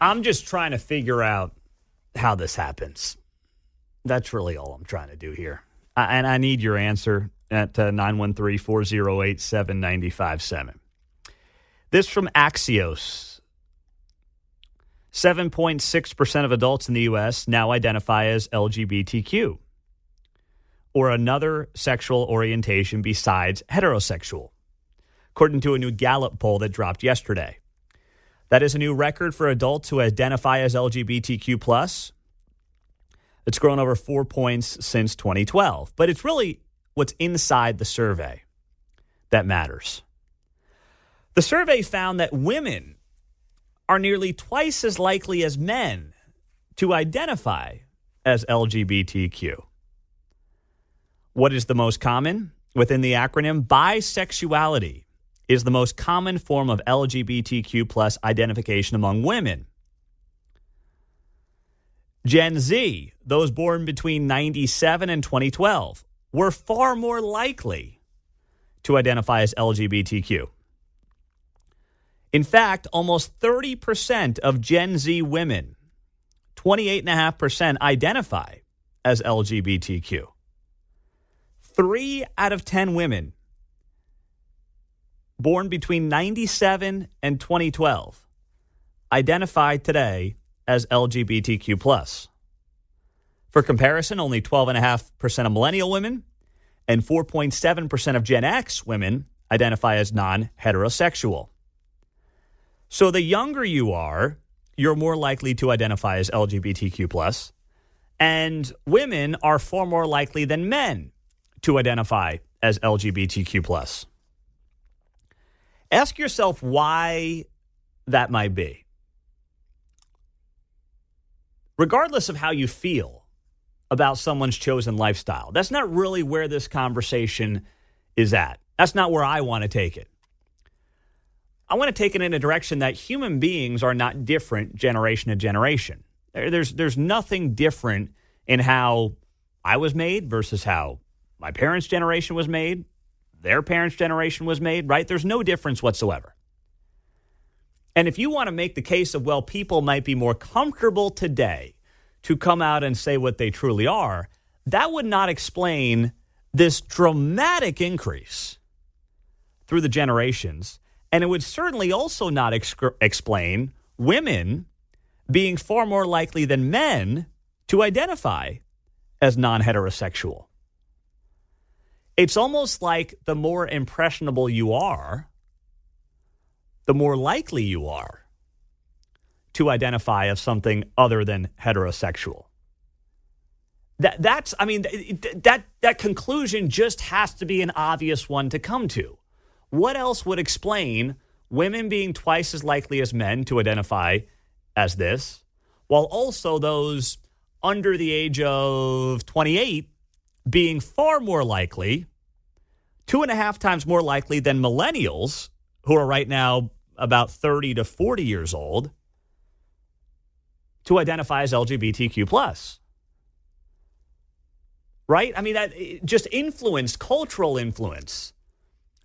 I'm just trying to figure out how this happens. That's really all I'm trying to do here. And I need your answer at 913-408-7957. This from Axios. 7.6% of adults in the U.S. now identify as LGBTQ or another sexual orientation besides heterosexual, according to a new Gallup poll that dropped yesterday. That is a new record for adults who identify as LGBTQ+. It's grown over 4 points since 2012. But it's really what's inside the survey that matters. The survey found that women are nearly twice as likely as men to identify as LGBTQ. What is the most common? Within the acronym, bisexuality is the most common form of LGBTQ+ identification among women. Gen Z, those born between 97 and 2012, were far more likely to identify as LGBTQ. In fact, almost 30% of Gen Z women, 28.5%, identify as LGBTQ. 3 out of 10 women born between 97 and 2012 identify today as LGBTQ+. For comparison, only 12.5% of millennial women and 4.7% of Gen X women identify as non-heterosexual. So the younger you are, you're more likely to identify as LGBTQ+, and women are far more likely than men to identify as LGBTQ+. Ask yourself why that might be. Regardless of how you feel about someone's chosen lifestyle, that's not really where this conversation is at. That's not where I want to take it. I want to take it in a direction that human beings are not different generation to generation. There's nothing different in how I was made versus how my parents' generation was made, their parents' generation was made, right? There's no difference whatsoever. And if you want to make the case of, well, people might be more comfortable today to come out and say what they truly are, that would not explain this dramatic increase through the generations. And it would certainly also not explain women being far more likely than men to identify as non-heterosexual. It's almost like the more impressionable you are, the more likely you are to identify as something other than heterosexual. That conclusion just has to be an obvious one to come to. What else would explain women being twice as likely as men to identify as this, while also those under the age of 28 being far more likely, 2.5 times more likely than millennials, who are right now about 30 to 40 years old, to identify as LGBTQ+. Right? I mean, that just influence, cultural influence.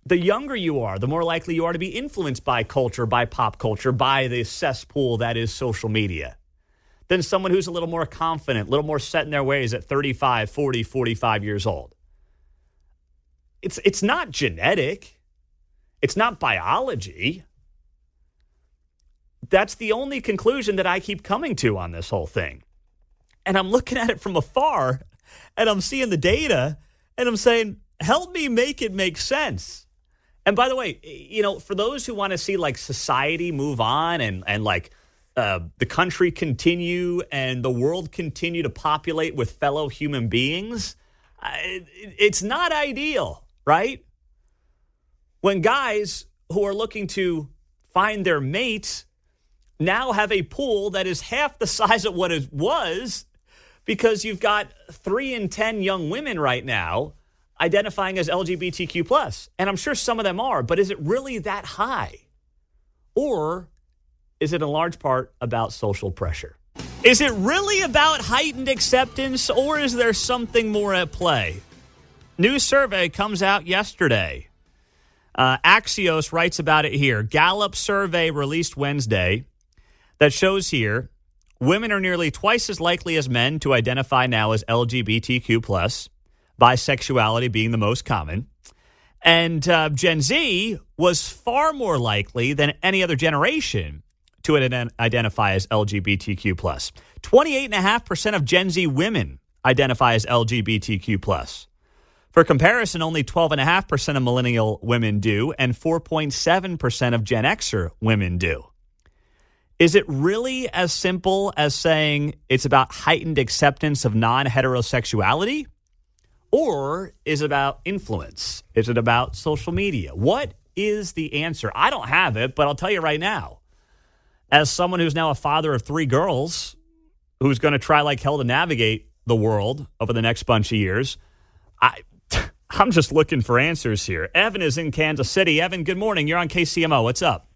The younger you are, the more likely you are to be influenced by culture, by pop culture, by the cesspool that is social media, than someone who's a little more confident, a little more set in their ways at 35, 40, 45 years old. It's not genetic. It's not biology. That's the only conclusion that I keep coming to on this whole thing. And I'm looking at it from afar, and I'm seeing the data, and I'm saying, help me make it make sense. And by the way, you know, for those who want to see like society move on and like the country continue and the world continue to populate with fellow human beings, it's not ideal, right? When guys who are looking to find their mates now have a pool that is half the size of what it was, because you've got 3 in 10 young women right now identifying as LGBTQ+. And I'm sure some of them are, but is it really that high? Or is it in large part about social pressure? Is it really about heightened acceptance, or is there something more at play? New survey comes out yesterday. Axios writes about it here. Gallup survey released Wednesday. that shows here women are nearly twice as likely as men to identify now as LGBTQ+, bisexuality being the most common. And Gen Z was far more likely than any other generation to identify as LGBTQ+. 28.5% of Gen Z women identify as LGBTQ+. For comparison, only 12.5% of millennial women do, and 4.7% of Gen Xer women do. Is it really as simple as saying it's about heightened acceptance of non-heterosexuality? Or is it about influence? Is it about social media? What is the answer? I don't have it, but I'll tell you right now. As someone who's now a father of 3 girls, who's going to try like hell to navigate the world over the next bunch of years, I'm just looking for answers here. Evan is in Kansas City. Evan, good morning. You're on KCMO. What's up?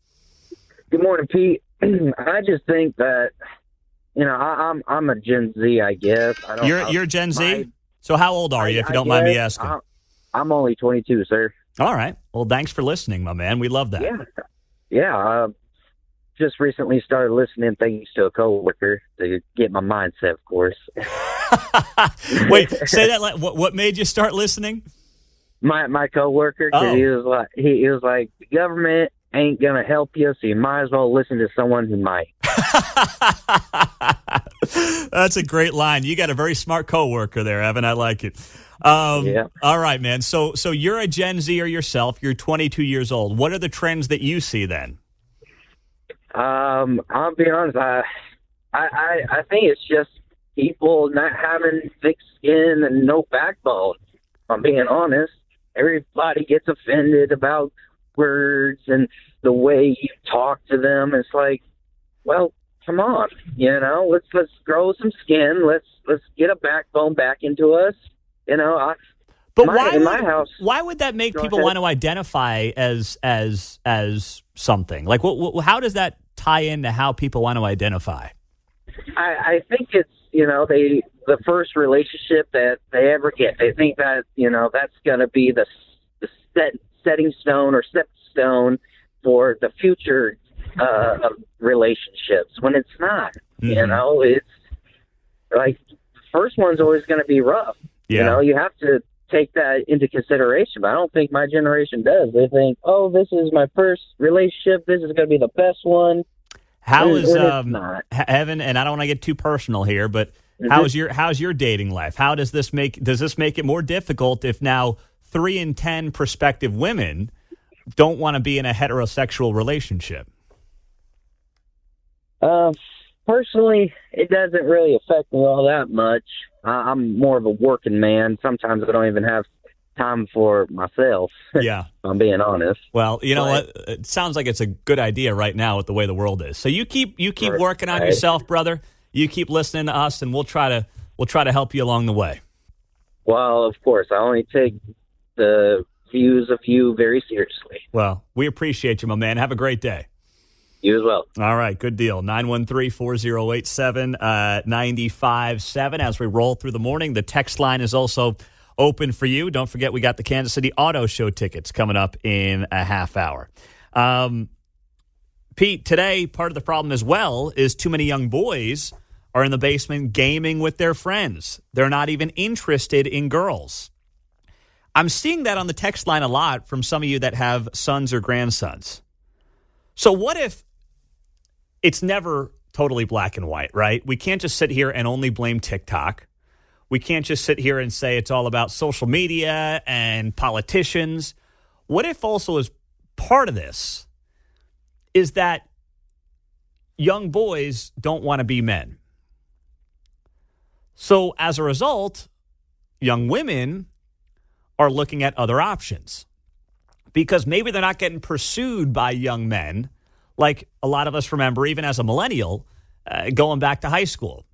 Good morning, Pete. I just think that, I'm a Gen Z, I guess. You're Gen Z? So how old are you, if you don't mind me asking? I'm only 22, sir. All right. Well, thanks for listening, my man. We love that. Yeah. Just recently started listening thanks to a coworker to get my mindset, of course. Wait, say that. What made you start listening? My coworker, cause he was like, the government ain't gonna help you, so you might as well listen to someone who might. That's a great line. You got a very smart coworker there, Evan. I like it. Yeah. All right, man. So you're a Gen Zer yourself. You're 22 years old. What are the trends that you see then? I'll be honest. I think it's just people not having thick skin and no backbone. If I'm being honest, everybody gets offended about words and the way you talk to them. It's like, well, come on, let's grow some skin. Let's get a backbone back into us. But why would that make people want to identify as something? Like, how does that tie into how people want to identify? I think it's, the first relationship that they ever get. They think that, that's going to be the setting stone or stepstone for the future of relationships, when it's not. Mm-hmm. It's like the first one's always going to be rough. Yeah. You have to take that into consideration, but I don't think my generation does. They think, oh, this is my first relationship, this is going to be the best one. How is Evan, and I don't want to get too personal here, but mm-hmm. how's your dating life? How does this make it more difficult if now 3 in 10 prospective women don't want to be in a heterosexual relationship? Personally, it doesn't really affect me all that much. I'm more of a working man. Sometimes I don't even have time for myself. Yeah. If I'm being honest. Well, what? It sounds like it's a good idea right now with the way the world is. So you keep working on yourself, brother. You keep listening to us, and we'll try to help you along the way. Well, of course, I only take the views of you very seriously. Well, we appreciate you, my man. Have a great day. You as well. All right, good deal. 913-4087-95.7. As we roll through the morning, the text line is also open for you. Don't forget, we got the Kansas City Auto Show tickets coming up in a half hour. Pete, today, part of the problem as well is too many young boys are in the basement gaming with their friends. They're not even interested in girls. I'm seeing that on the text line a lot from some of you that have sons or grandsons. So what if it's never totally black and white, right? We can't just sit here and only blame TikTok. We can't just sit here and say it's all about social media and politicians. What if also as part of this is that young boys don't want to be men? So as a result, young women are looking at other options because maybe they're not getting pursued by young men like a lot of us remember, even as a millennial, going back to high school,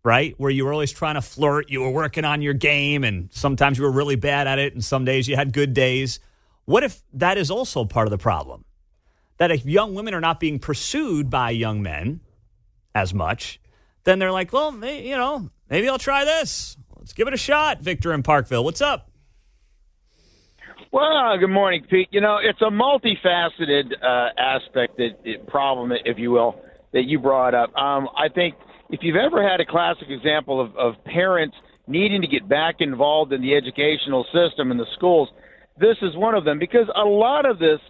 right? Where you were always trying to flirt, you were working on your game, and sometimes you were really bad at it, and some days you had good days. What if that is also part of the problem? That if young women are not being pursued by young men as much, then they're like, well, maybe I'll try this. Let's give it a shot, Victor in Parkville. What's up? Well, good morning, Pete. It's a multifaceted problem, if you will. that you brought up. I think if you've ever had a classic example of parents needing to get back involved in the educational system in the schools, this is one of them, because a lot of this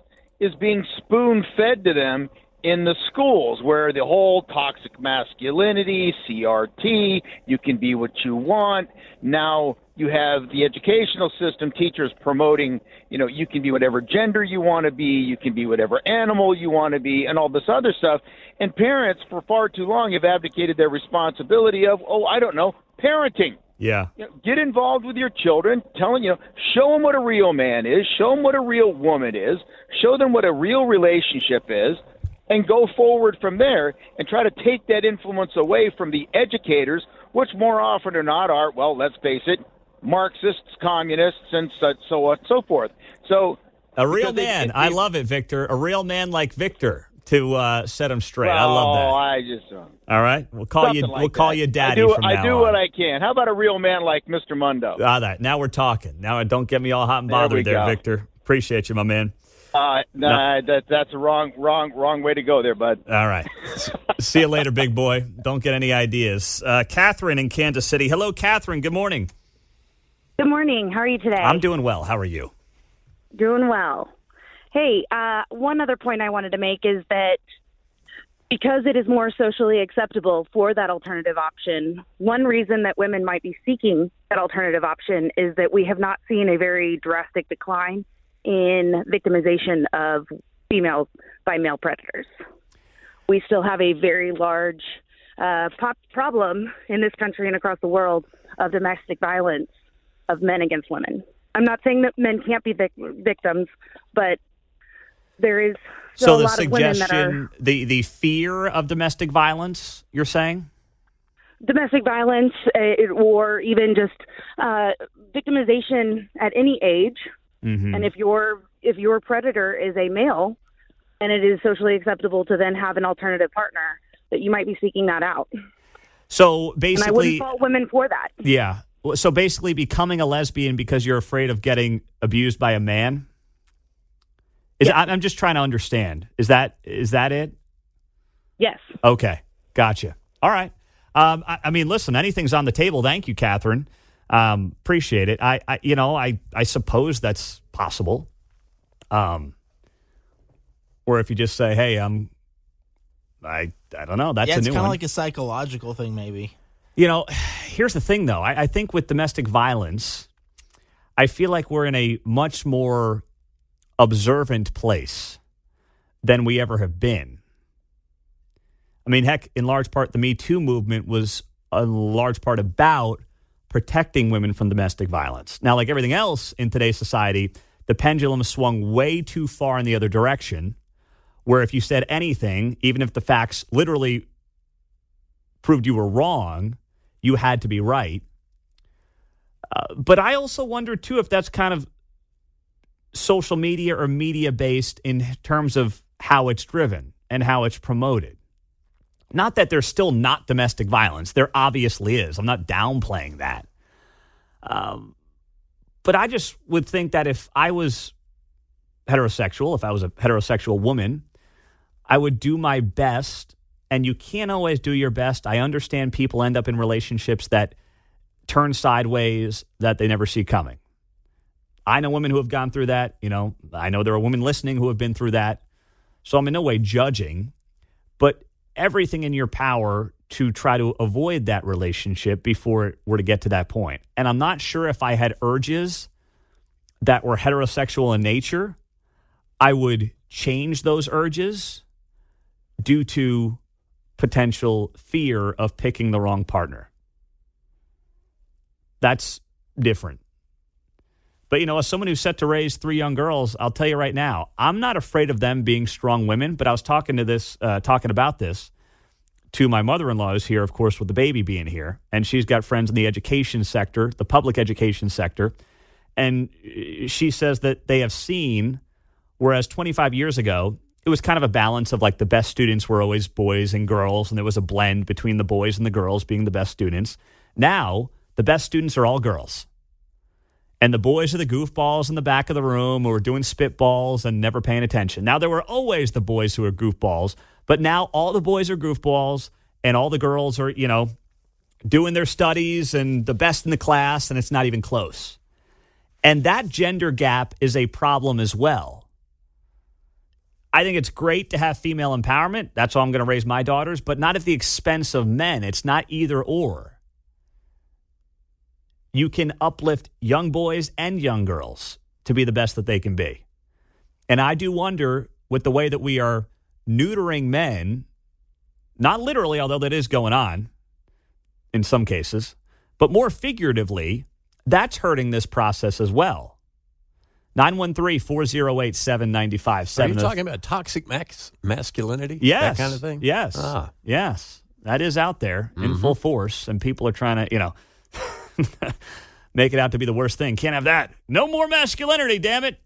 is being spoon-fed to them in the schools, where the whole toxic masculinity, CRT, you can be what you want. Now you have the educational system, teachers promoting, you can be whatever gender you want to be, you can be whatever animal you want to be, and all this other stuff. And parents, for far too long, have abdicated their responsibility of, parenting. Yeah. Get involved with your children, show them what a real man is, show them what a real woman is, show them what a real relationship is, and go forward from there and try to take that influence away from the educators, which more often or not are, well, let's face it, Marxists, communists, and so on and so forth. So a real man. I love it, Victor. A real man like Victor to set him straight. I love that. I just all right. We'll call you. We'll call you Daddy. I do what I can. How about a real man like Mr. Mundo? Now we're talking. Now don't get me all hot and bothered there, Victor. Appreciate you, my man. That's a wrong way to go there, bud. All right. See you later, big boy. Don't get any ideas. Catherine in Kansas City. Hello, Catherine. Good morning. Good morning. How are you today? I'm doing well. How are you? Doing well. Hey, one other point I wanted to make is that because it is more socially acceptable for that alternative option, one reason that women might be seeking that alternative option is that we have not seen a very drastic decline in victimization of females by male predators. We still have a very large problem in this country and across the world of domestic violence of men against women. I'm not saying that men can't be victims, but there is still a lot of women that are... the fear of domestic violence, you're saying? Domestic violence or even just victimization at any age. Mm-hmm. And if your predator is a male, and it is socially acceptable to then have an alternative partner, that you might be seeking that out. So basically, and I wouldn't fault women for that. Yeah. So basically, becoming a lesbian because you're afraid of getting abused by a man. I'm just trying to understand. Is that it? Yes. Okay. Gotcha. All right. I mean, listen, anything's on the table. Thank you, Catherine. Appreciate it. I suppose that's possible. Or if you just say, hey, I don't know. That's a new one. It's kind of like a psychological thing, maybe. Here's the thing, though. I think with domestic violence, I feel like we're in a much more observant place than we ever have been. I mean, heck, in large part, the Me Too movement was a large part about protecting women from domestic violence. Now, like everything else in today's society, the pendulum swung way too far in the other direction, where if you said anything, even if the facts literally proved you were wrong, you had to be right. But I also wonder, too, if that's kind of social media or media-based in terms of how it's driven and how it's promoted. Not that there's still not domestic violence. There obviously is. I'm not downplaying that. But I just would think that if I was heterosexual, if I was a heterosexual woman, I would do my best. And you can't always do your best. I understand people end up in relationships that turn sideways that they never see coming. I know women who have gone through that. I know there are women listening who have been through that. So I'm in no way judging, but everything in your power to try to avoid that relationship before it were to get to that point. And I'm not sure if I had urges that were heterosexual in nature, I would change those urges due to potential fear of picking the wrong partner. That's different. But, as someone who's set to raise 3 young girls, I'll tell you right now, I'm not afraid of them being strong women. But I was talking about this to my mother-in-law, who's here, of course, with the baby being here. And she's got friends in the education sector, the public education sector. And she says that they have seen, whereas 25 years ago, it was kind of a balance of like the best students were always boys and girls, and there was a blend between the boys and the girls being the best students. Now, the best students are all girls. And the boys are the goofballs in the back of the room who are doing spitballs and never paying attention. Now, there were always the boys who were goofballs, But now all the boys are goofballs and all the girls are, doing their studies and the best in the class, and it's not even close. And that gender gap is a problem as well. I think it's great to have female empowerment. That's how I'm going to raise my daughters, but not at the expense of men. It's not either or. You can uplift young boys and young girls to be the best that they can be. And I do wonder, with the way that we are neutering men, not literally, although that is going on in some cases, but more figuratively, that's hurting this process as well. 913-408-7957. Are you talking about toxic masculinity? Yes. That kind of thing? Yes. Yes. That is out there in full force, and people are trying to, make it out to be the worst thing. Can't have that. No more masculinity, damn it.